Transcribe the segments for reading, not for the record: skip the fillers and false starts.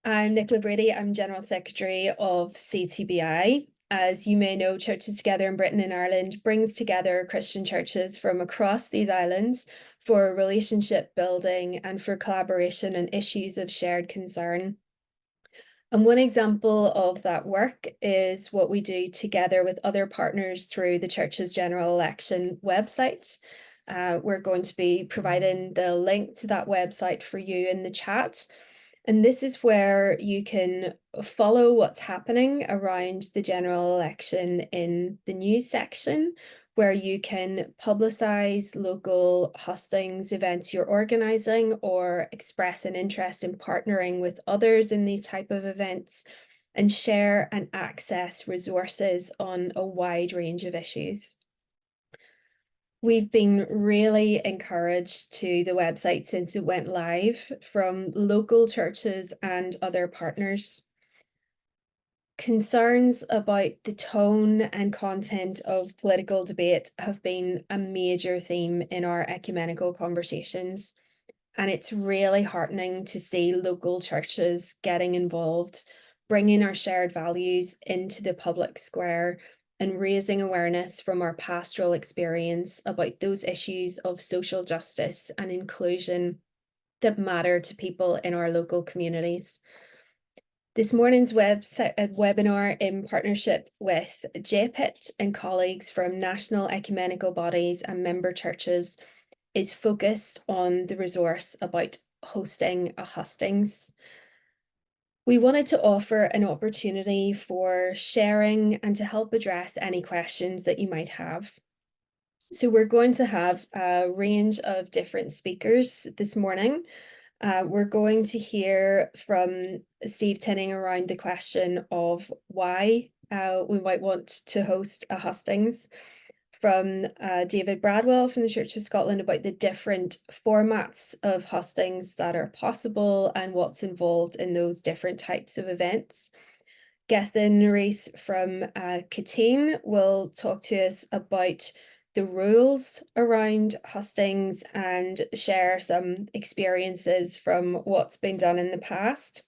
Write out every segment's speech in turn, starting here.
I'm Nicola Brady. I'm General Secretary of CTBI. As you may know, Churches Together in Britain and Ireland brings together Christian churches from across these islands for relationship building and for collaboration on issues of shared concern. And one example of that work is what we do together with other partners through the Church's General Election website. We're going to be providing the link to that website for you in the chat. And this is where you can follow what's happening around the general election in the news section, where you can publicize local hustings events you're organizing or express an interest in partnering with others in these type of events, and share and access resources on a wide range of issues. We've been really encouraged to the website since it went live from local churches and other partners. Concerns about the tone and content of political debate have been a major theme in our ecumenical conversations, and it's really heartening to see local churches getting involved, bringing our shared values into the public square and raising awareness from our pastoral experience about those issues of social justice and inclusion that matter to people in our local communities. This morning's webinar, in partnership with JPIT and colleagues from national ecumenical bodies and member churches, is focused on the resource about hosting a hustings. We wanted to offer an opportunity for sharing and to help address any questions that you might have. So we're going to have a range of different speakers this morning. We're going to hear from Steve Tinning around the question of why we might want to host a hustings, from David Bradwell from the Church of Scotland about the different formats of hustings that are possible and what's involved in those different types of events. Gethin Rees from Catene will talk to us about the rules around hustings and share some experiences from what's been done in the past.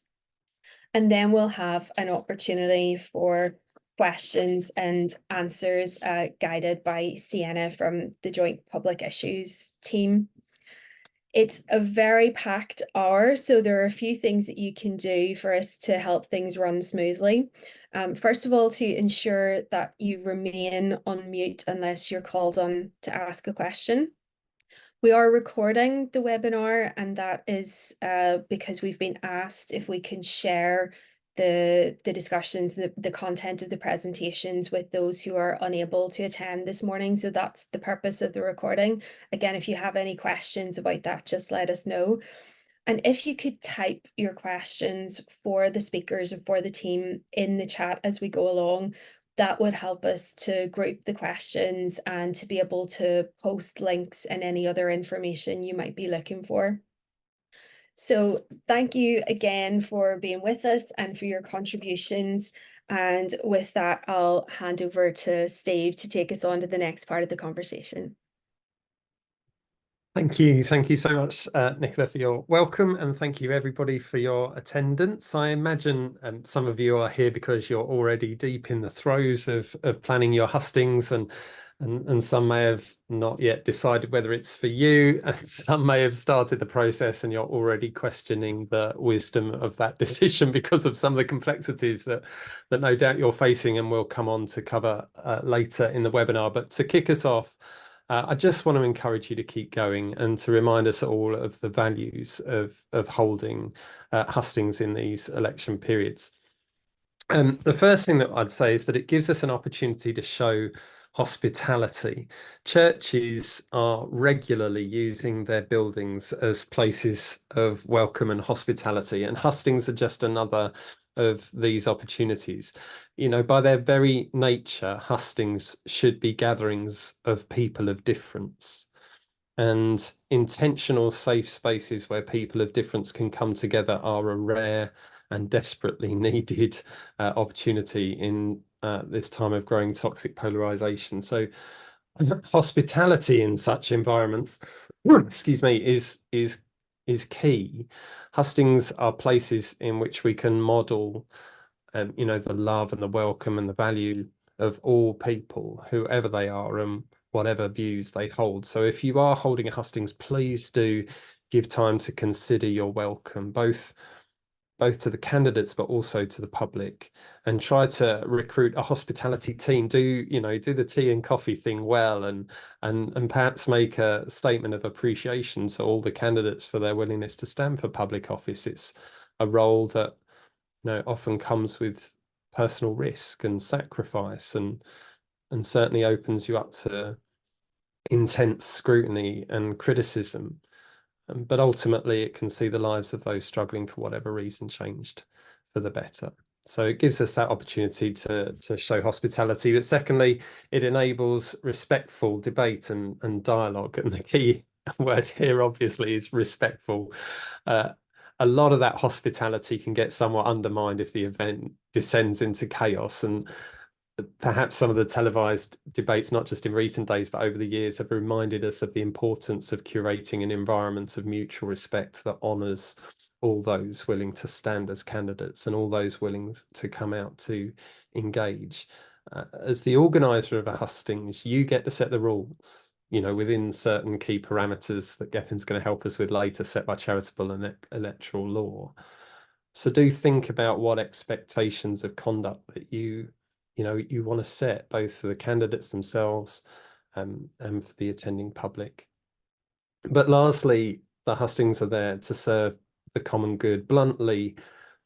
And then we'll have an opportunity for questions and answers guided by Sienna from the Joint Public Issues team. It's a very packed hour, so there are a few things that you can do for us to help things run smoothly. First of all, to ensure that you remain on mute unless you're called on to ask a question. We are recording the webinar, and that is because we've been asked if we can share the discussions, the content of the presentations with those who are unable to attend this morning. So that's the purpose of the recording. Again, if you have any questions about that, just let us know. And if you could type your questions for the speakers and for the team in the chat as we go along, that would help us to group the questions and to be able to post links and any other information you might be looking for. So thank you again for being with us and for your contributions. And with that, I'll hand over to Steve to take us on to the next part of the conversation. Thank you. Thank you so much, Nicola, for your welcome, and thank you everybody for your attendance. I imagine some of you are here because you're already deep in the throes of planning your hustings, and some may have not yet decided whether it's for you, and some may have started the process and you're already questioning the wisdom of that decision because of some of the complexities that no doubt you're facing, and we'll come on to cover later in the webinar. But to kick us off, I just want to encourage you to keep going and to remind us all of the values of holding hustings in these election periods. The first thing that I'd say is that it gives us an opportunity to show hospitality. Churches are regularly using their buildings as places of welcome and hospitality, and hustings are just another of these opportunities. You know, by their very nature, hustings should be gatherings of people of difference, and intentional safe spaces where people of difference can come together are a rare and desperately needed opportunity in this time of growing toxic polarization. So hospitality in such environments, excuse me, is is key. Hustings are places in which we can model, the love and the welcome and the value of all people, whoever they are and whatever views they hold. So if you are holding a hustings, please do give time to consider your welcome, both to the candidates but also to the public, and try to recruit a hospitality team. Do the tea and coffee thing well, and perhaps make a statement of appreciation to all the candidates for their willingness to stand for public office. It's a role that often comes with personal risk and sacrifice, and certainly opens you up to intense scrutiny and criticism. But ultimately, it can see the lives of those struggling for whatever reason changed for the better. So it gives us that opportunity to show hospitality. But secondly, it enables respectful debate and dialogue. And the key word here, obviously, is respectful. A lot of that hospitality can get somewhat undermined if the event descends into chaos. And perhaps some of the televised debates, not just in recent days, but over the years, have reminded us of the importance of curating an environment of mutual respect that honours all those willing to stand as candidates and all those willing to come out to engage. As the organiser of a hustings, you get to set the rules, within certain key parameters that Gethin's going to help us with later, set by charitable and electoral law. So do think about what expectations of conduct that you want to set, both for the candidates themselves and for the attending public. But lastly, the hustings are there to serve the common good. Bluntly,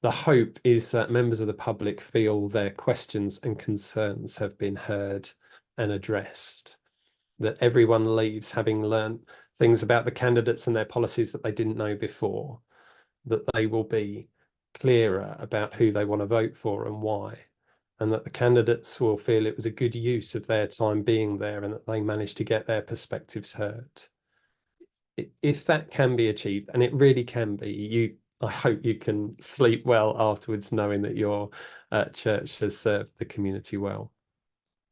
the hope is that members of the public feel their questions and concerns have been heard and addressed, that everyone leaves having learned things about the candidates and their policies that they didn't know before, that they will be clearer about who they want to vote for and why, and that the candidates will feel it was a good use of their time being there and that they managed to get their perspectives heard. If that can be achieved, and it really can be, I hope you can sleep well afterwards knowing that your church has served the community well.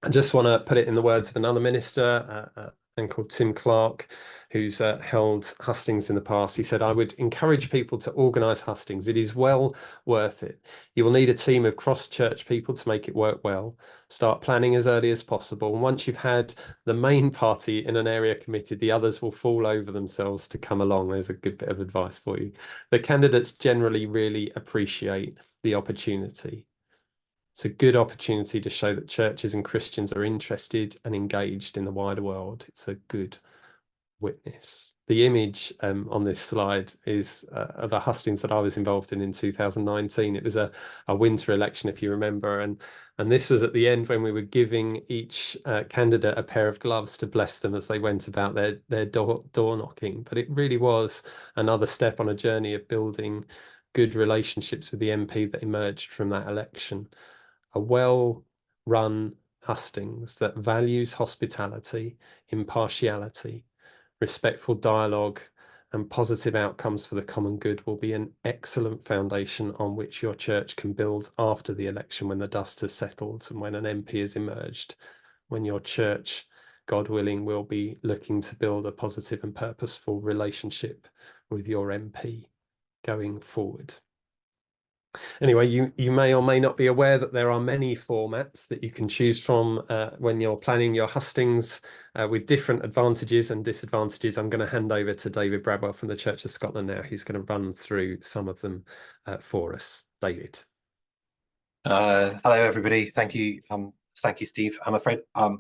I just want to put it in the words of another minister, and called Tim Clark, who's held hustings in the past. He said, "I would encourage people to organise hustings. It is well worth it. You will need a team of cross-church people to make it work well. Start planning as early as possible. And once you've had the main party in an area committed, the others will fall over themselves to come along." There's a good bit of advice for you. The candidates generally really appreciate the opportunity. It's a good opportunity to show that churches and Christians are interested and engaged in the wider world. It's a good witness. The image on this slide is of a hustings that I was involved in 2019. It was a winter election, if you remember, and this was at the end when we were giving each candidate a pair of gloves to bless them as they went about their door knocking. But it really was another step on a journey of building good relationships with the MP that emerged from that election. A well-run hustings that values hospitality, impartiality, respectful dialogue, and positive outcomes for the common good will be an excellent foundation on which your church can build after the election, when the dust has settled and when an MP has emerged, when your church, God willing, will be looking to build a positive and purposeful relationship with your MP going forward. Anyway, you may or may not be aware that there are many formats that you can choose from when you're planning your hustings, with different advantages and disadvantages. I'm going to hand over to David Bradwell from the Church of Scotland now. He's going to run through some of them for us. David. Hello, everybody. Thank you. Thank you, Steve. I'm afraid I'm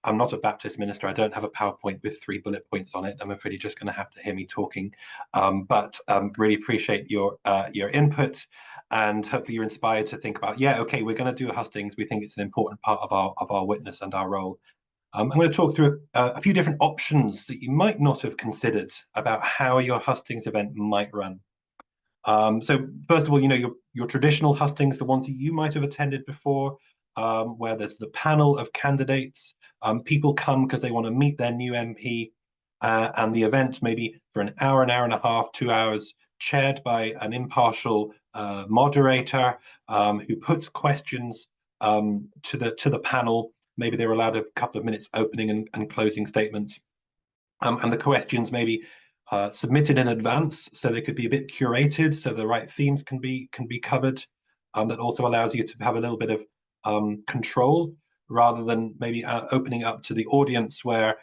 not a Baptist minister. I don't have a PowerPoint with 3 bullet points on it. I'm afraid you're just going to have to hear me talking. But really appreciate your input, and hopefully you're inspired to think about, yeah, okay, we're going to do hustings. We think it's an important part of our witness and our role. I'm going to talk through a few different options that you might not have considered about how your hustings event might run. So first of all, your traditional hustings, the ones that you might have attended before, where there's the panel of candidates. People come because they want to meet their new MP, and the event maybe for an hour and a half, 2 hours, chaired by an impartial moderator who puts questions to the panel. Maybe they're allowed a couple of minutes opening and closing statements. And the questions maybe submitted in advance, so they could be a bit curated, so the right themes can be covered. That also allows you to have a little bit of control, rather than maybe opening up to the audience, where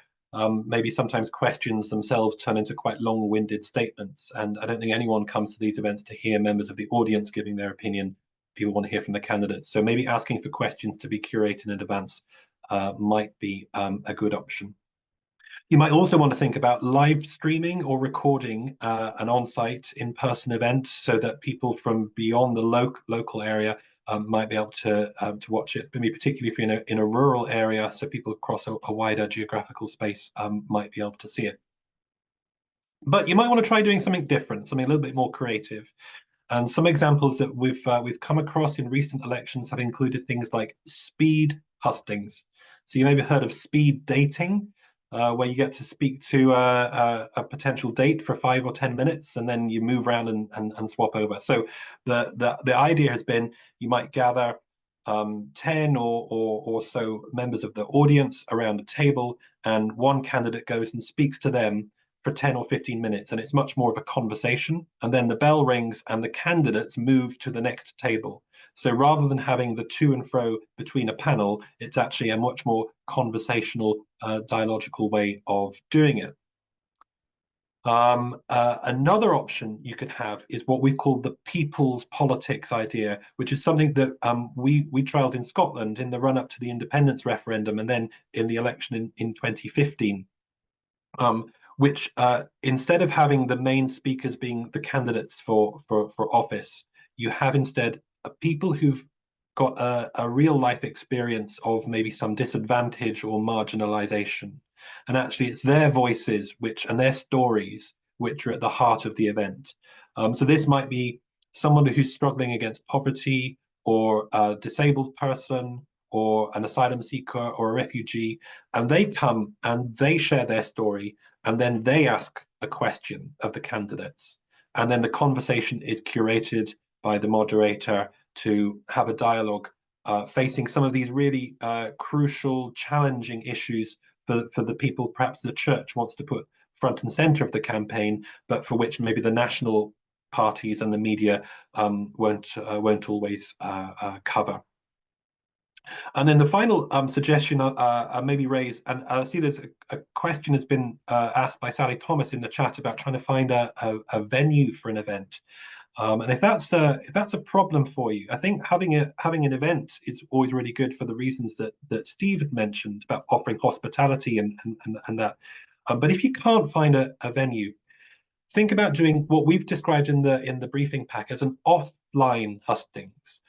maybe sometimes questions themselves turn into quite long-winded statements. And I don't think anyone comes to these events to hear members of the audience giving their opinion. People want to hear from the candidates. So maybe asking for questions to be curated in advance might be a good option. You might also want to think about live streaming or recording an on-site in-person event, so that people from beyond the local area might be able to watch it. Maybe particularly if you're in a rural area, so people across a wider geographical space might be able to see it. But you might want to try doing something different, something a little bit more creative. And some examples that we've come across in recent elections have included things like speed hustings. So you may have heard of speed dating, where you get to speak to a potential date for 5 or 10 minutes, and then you move around and swap over. So the idea has been, you might gather 10 or so members of the audience around a table, and one candidate goes and speaks to them for 10 or 15 minutes, and it's much more of a conversation. And then the bell rings and the candidates move to the next table. So rather than having the to and fro between a panel, it's actually a much more conversational, dialogical way of doing it. Another option you could have is what we've called the people's politics idea, which is something that we trialled in Scotland in the run-up to the independence referendum, and then in the election in 2015. Which instead of having the main speakers being the candidates for office, you have instead people who've got a real life experience of maybe some disadvantage or marginalization. And actually it's their voices and their stories which are at the heart of the event. So this might be someone who's struggling against poverty, or a disabled person, or an asylum seeker, or a refugee, and they come and they share their story, and then they ask a question of the candidates. And then the conversation is curated by the moderator to have a dialogue facing some of these really crucial, challenging issues for the people perhaps the church wants to put front and center of the campaign, but for which maybe the national parties and the media won't always cover. And then the final suggestion I maybe raise, and I see there's a question has been asked by Sally Thomas in the chat about trying to find a venue for an event. And if that's a problem for you, I think having an event is always really good for the reasons that Steve had mentioned about offering hospitality and that. But if you can't find a venue, think about doing what we've described in the briefing pack as an offline hustings.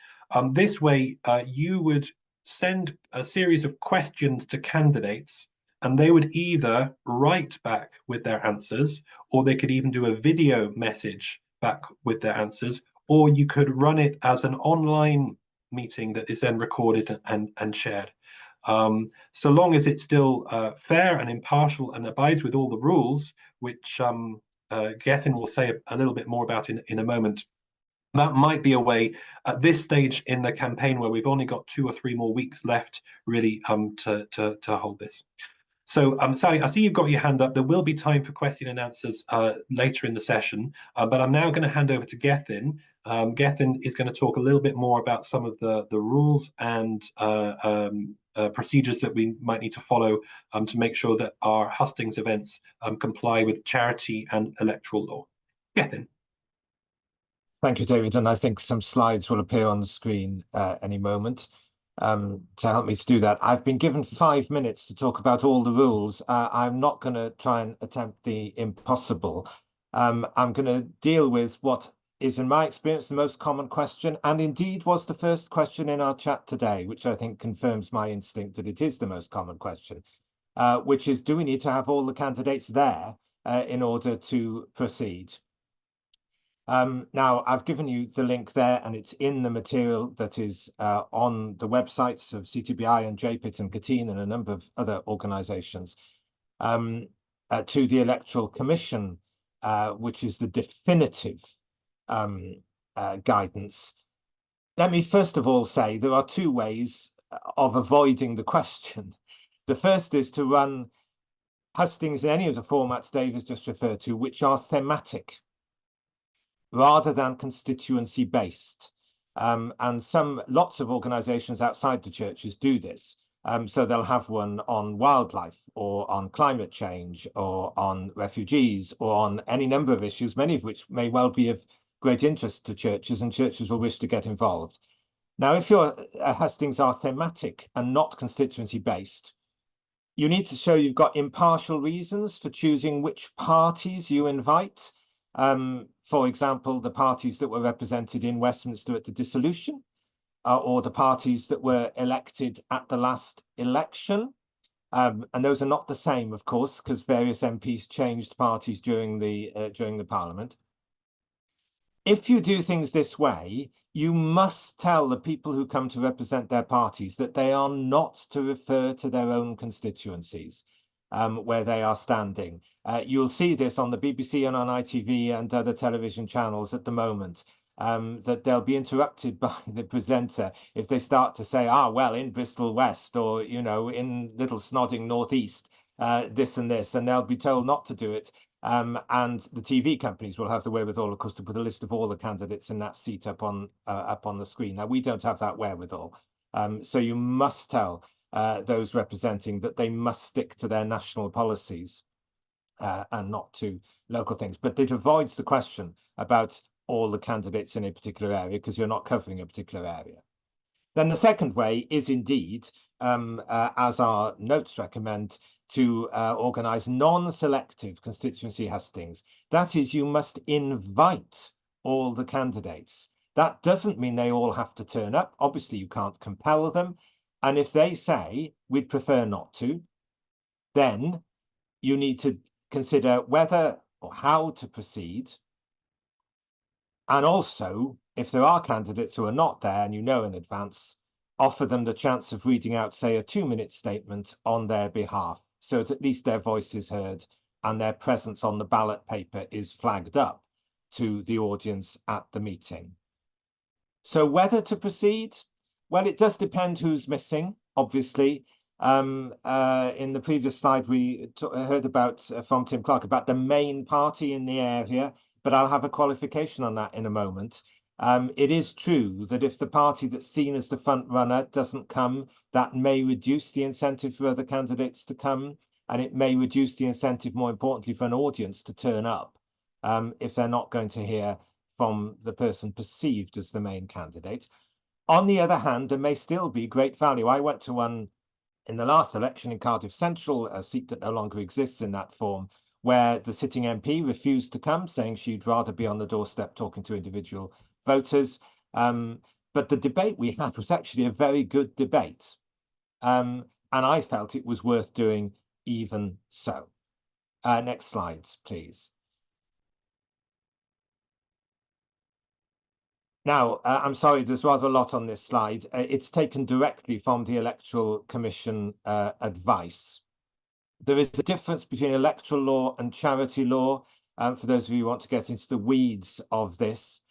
This way, you would send a series of questions to candidates, and they would either write back with their answers, or they could even do a video message back with their answers, or you could run it as an online meeting that is then recorded and shared. So long as it's still fair and impartial and abides with all the rules, which Gethin will say a little bit more about in a moment. That might be a way at this stage in the campaign, where we've only got 2 or 3 more weeks left, really to hold this. So Sally, I see you've got your hand up. There will be time for question and answers later in the session, but I'm now going to hand over to Gethin. Gethin is going to talk a little bit more about some of the rules and procedures that we might need to follow to make sure that our hustings events comply with charity and electoral law. Gethin. Thank you, David. And I think some slides will appear on the screen any moment to help me to do that. I've been given 5 minutes to talk about all the rules. I'm not going to try and attempt the impossible. I'm going to deal with what is, in my experience, the most common question, and indeed was the first question in our chat today, which I think confirms my instinct that it is the most common question, which is, do we need to have all the candidates there in order to proceed? Now, I've given you the link there, and it's in the material that is on the websites of CTBI and JPIT and CTBI and a number of other organisations, to the Electoral Commission, which is the definitive guidance. Let me first of all say there are 2 ways of avoiding the question. The first is to run hustings in any of the formats Dave has just referred to, which are thematic rather than constituency based. And lots of organizations outside the churches do this. So they'll have one on wildlife or on climate change or on refugees or on any number of issues, many of which may well be of great interest to churches, and churches will wish to get involved. Now, if your hustings are thematic and not constituency based, you need to show you've got impartial reasons for choosing which parties you invite. For example, the parties that were represented in Westminster at the dissolution, or the parties that were elected at the last election. And those are not the same, of course, because various MPs changed parties during the Parliament. If you do things this way, you must tell the people who come to represent their parties that they are not to refer to their own constituencies where they are standing. You'll see this on the BBC and on ITV and other television channels at the moment, that they'll be interrupted by the presenter if they start to say, well, in Bristol West or, in Little Snodding North East, this and this, and they'll be told not to do it. And the TV companies will have the wherewithal, of course, to put a list of all the candidates in that seat up on the screen. Now, we don't have that wherewithal. So you must tell those representing that they must stick to their national policies and not to local things. But it avoids the question about all the candidates in a particular area because you're not covering a particular area. Then the second way is indeed, as our notes recommend, to organise non-selective constituency hustings. That is, you must invite all the candidates. That doesn't mean they all have to turn up. Obviously, you can't compel them. And if they say, we'd prefer not to, then you need to consider whether or how to proceed. And also, if there are candidates who are not there and you know in advance, offer them the chance of reading out, say, a 2-minute statement on their behalf, so that at least their voice is heard and their presence on the ballot paper is flagged up to the audience at the meeting. So whether to proceed? Well, it does depend who's missing, obviously. In the previous slide, we heard about from Tim Clark about the main party in the area, but I'll have a qualification on that in a moment. It is true that if the party that's seen as the front runner doesn't come, that may reduce the incentive for other candidates to come, and it may reduce the incentive, more importantly, for an audience to turn up if they're not going to hear from the person perceived as the main candidate. On the other hand, there may still be great value. I went to one in the last election in Cardiff Central, a seat that no longer exists in that form, where the sitting MP refused to come, saying she'd rather be on the doorstep talking to individual voters. But the debate we had was actually a very good debate. And I felt it was worth doing even so. Next slides, please. Now, I'm sorry, there's rather a lot on this slide. It's taken directly from the Electoral Commission advice. There is a difference between electoral law and charity law, for those of you who want to get into the weeds of this.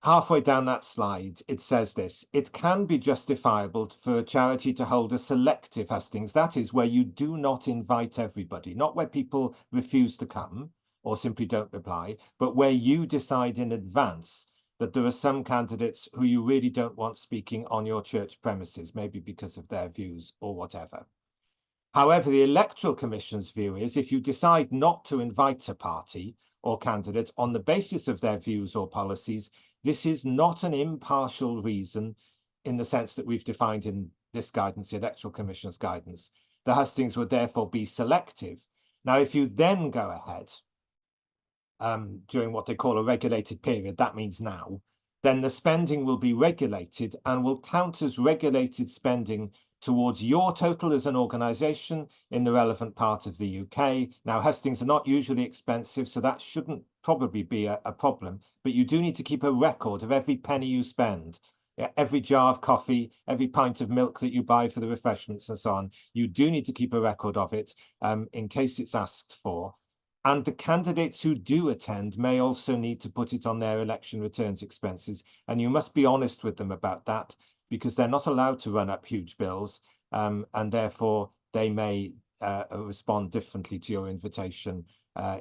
Halfway down that slide, it says this: it can be justifiable for a charity to hold a selective hustings. That is where you do not invite everybody, not where people refuse to come or simply don't reply, but where you decide in advance that there are some candidates who you really don't want speaking on your church premises, maybe because of their views or whatever. However, the Electoral Commission's view is if you decide not to invite a party or candidate on the basis of their views or policies, this is not an impartial reason in the sense that we've defined in this guidance, the Electoral Commission's guidance. The hustings would therefore be selective. Now, if you then go ahead during what they call a regulated period, that means now, then the spending will be regulated and will count as regulated spending towards your total as an organisation in the relevant part of the UK. Now, hustings are not usually expensive, so that shouldn't probably be a problem, but you do need to keep a record of every penny you spend, every jar of coffee, every pint of milk that you buy for the refreshments and so on. You do need to keep a record of it in case it's asked for. And the candidates who do attend may also need to put it on their election returns expenses. And you must be honest with them about that, because they're not allowed to run up huge bills. And therefore, they may respond differently to your invitation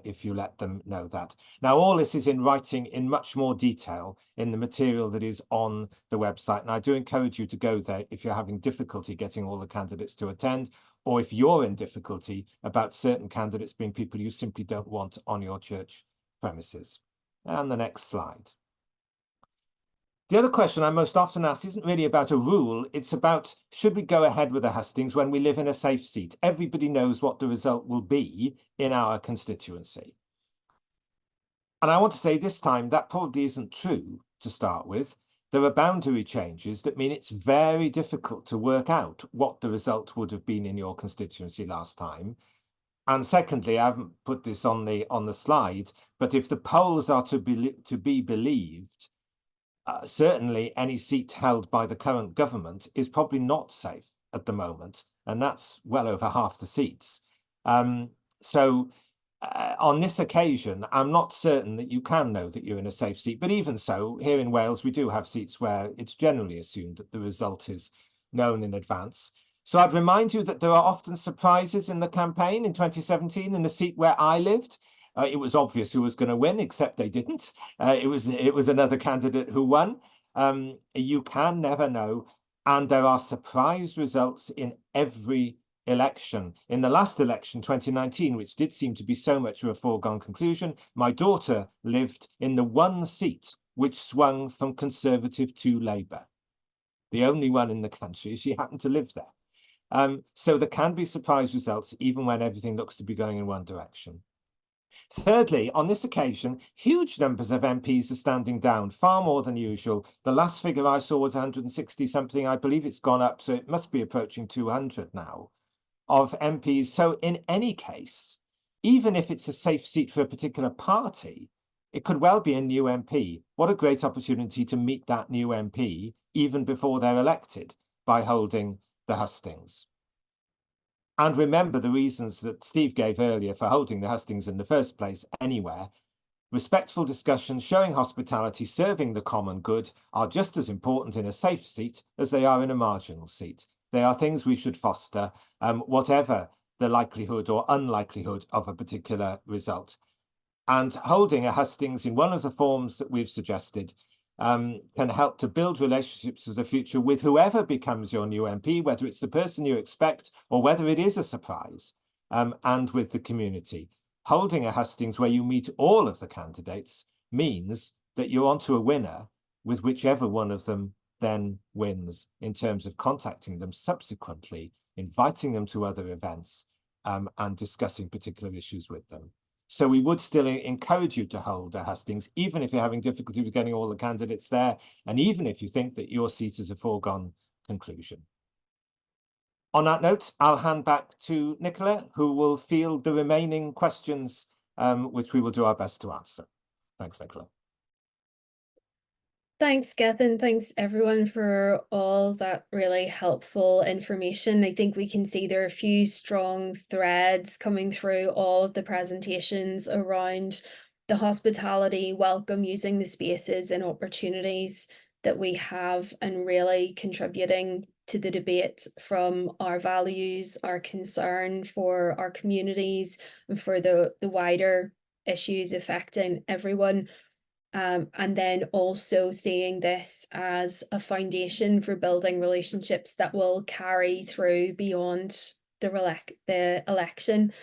if you let them know that. Now, all this is in writing in much more detail in the material that is on the website. And I do encourage you to go there if you're having difficulty getting all the candidates to attend, or if you're in difficulty about certain candidates being people you simply don't want on your church premises. And the next slide. The other question I'm most often asked isn't really about a rule, it's about, should we go ahead with the hustings when we live in a safe seat? Everybody knows what the result will be in our constituency. And I want to say this time that probably isn't true to start with. There are boundary changes that mean it's very difficult to work out what the result would have been in your constituency last time. And secondly, I haven't put this on the slide, but if the polls are to be believed, certainly any seat held by the current government is probably not safe at the moment, and that's well over half the seats. So on this occasion, I'm not certain that you can know that you're in a safe seat, but even so, here in Wales, we do have seats where it's generally assumed that the result is known in advance. So I'd remind you that there are often surprises in the campaign. In 2017, in the seat where I lived, it was obvious who was going to win, except they didn't. It was another candidate who won. You can never know. And there are surprise results in every election. In the last election, 2019, which did seem to be so much of a foregone conclusion, my daughter lived in the one seat which swung from Conservative to Labour. The only one in the country, she happened to live there. So there can be surprise results even when everything looks to be going in one direction. Thirdly, on this occasion, huge numbers of MPs are standing down, far more than usual. The last figure I saw was 160 something. I believe it's gone up, so it must be approaching 200 now of MPs. So in any case, even if it's a safe seat for a particular party, it could well be a new MP. What a great opportunity to meet that new MP even before they're elected by holding the hustings. And remember the reasons that Steve gave earlier for holding the hustings in the first place anywhere. Respectful discussion, showing hospitality, serving the common good are just as important in a safe seat as they are in a marginal seat. They are things we should foster, whatever the likelihood or unlikelihood of a particular result. And holding a hustings in one of the forms that we've suggested can help to build relationships for the future with whoever becomes your new MP, whether it's the person you expect or whether it is a surprise, and with the community. Holding a hustings where you meet all of the candidates means that you're onto a winner with whichever one of them then wins in terms of contacting them subsequently, inviting them to other events, and discussing particular issues with them. So we would still encourage you to hold a hustings, even if you're having difficulty with getting all the candidates there, and even if you think that your seat is a foregone conclusion. On that note, I'll hand back to Nicola, who will field the remaining questions, which we will do our best to answer. Thanks, Nicola. Thanks, Gethin. Thanks, everyone, for all that really helpful information. I think we can see there are a few strong threads coming through all of the presentations around the hospitality, welcome, using the spaces and opportunities that we have, and really contributing to the debate from our values, our concern for our communities, and for the wider issues affecting everyone. And then also seeing this as a foundation for building relationships that will carry through beyond the election.